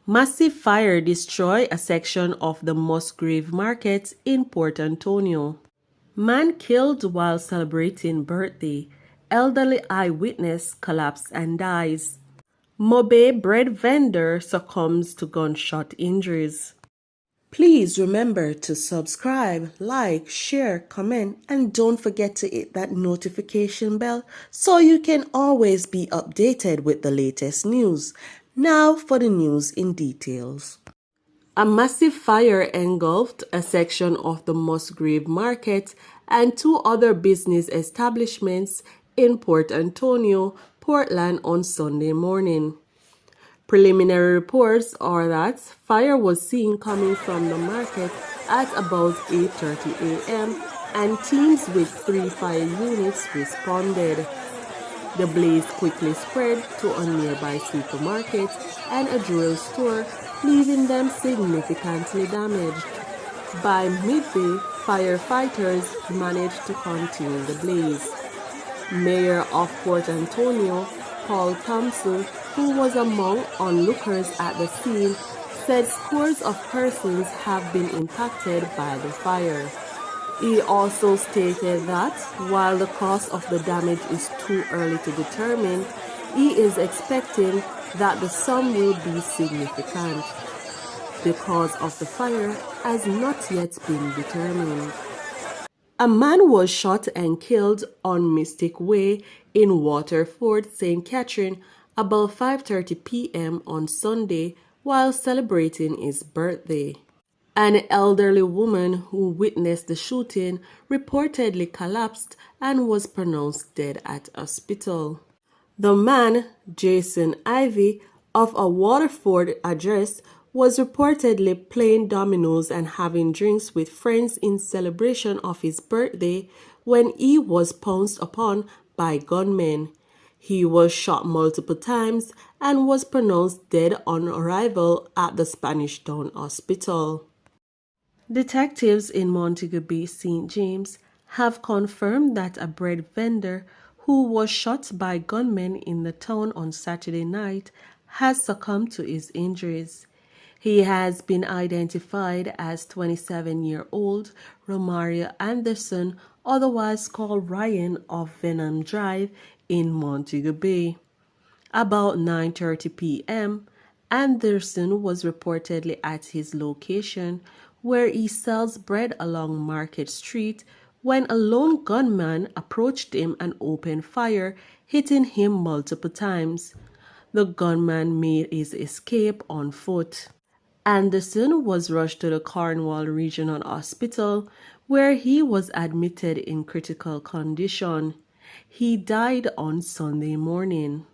Massive fire destroy a section of the Musgrave Market in Port Antonio. Man killed while celebrating birthday. Elderly eyewitness collapses and dies. Mobe bread vendor succumbs to gunshot injuries. Please remember to subscribe, like, share, comment, and don't forget to hit that notification bell so you can always be updated with the latest news. Now for the news in details. A massive fire engulfed a section of the Musgrave Market and two other business establishments in Port Antonio, Portland on Sunday morning. Preliminary reports are that fire was seen coming from the market at about 8:30 a.m. and teams with 3 fire units responded. The blaze quickly spread to a nearby supermarket and a jewelry store, leaving them significantly damaged. By midday, firefighters managed to contain the blaze. Mayor of Port Antonio, Paul Thompson, who was among onlookers at the scene, said scores of persons have been impacted by the fire. He also stated that while the cause of the damage is too early to determine, he is expecting that the sum will be significant. The cause of the fire has not yet been determined. A man was shot and killed on Mystic Way in Waterford, St. Catherine, about 5:30 p.m. on Sunday while celebrating his birthday. An elderly woman who witnessed the shooting reportedly collapsed and was pronounced dead at hospital. The man, Jason Ivy, of a Waterford address, was reportedly playing dominoes and having drinks with friends in celebration of his birthday when he was pounced upon by gunmen. He was shot multiple times and was pronounced dead on arrival at the Spanish Town Hospital. Detectives in Montego Bay, St. James, have confirmed that a bread vendor who was shot by gunmen in the town on Saturday night has succumbed to his injuries. He has been identified as 27-year-old Romario Anderson, otherwise called Ryan, of Venom Drive in Montego Bay. About 9:30 p.m., Anderson was reportedly at his location where he sells bread along Market Street when a lone gunman approached him and opened fire, hitting him multiple times. The gunman made his escape on foot. Anderson was rushed to the Cornwall Regional Hospital, where he was admitted in critical condition. He died on Sunday morning.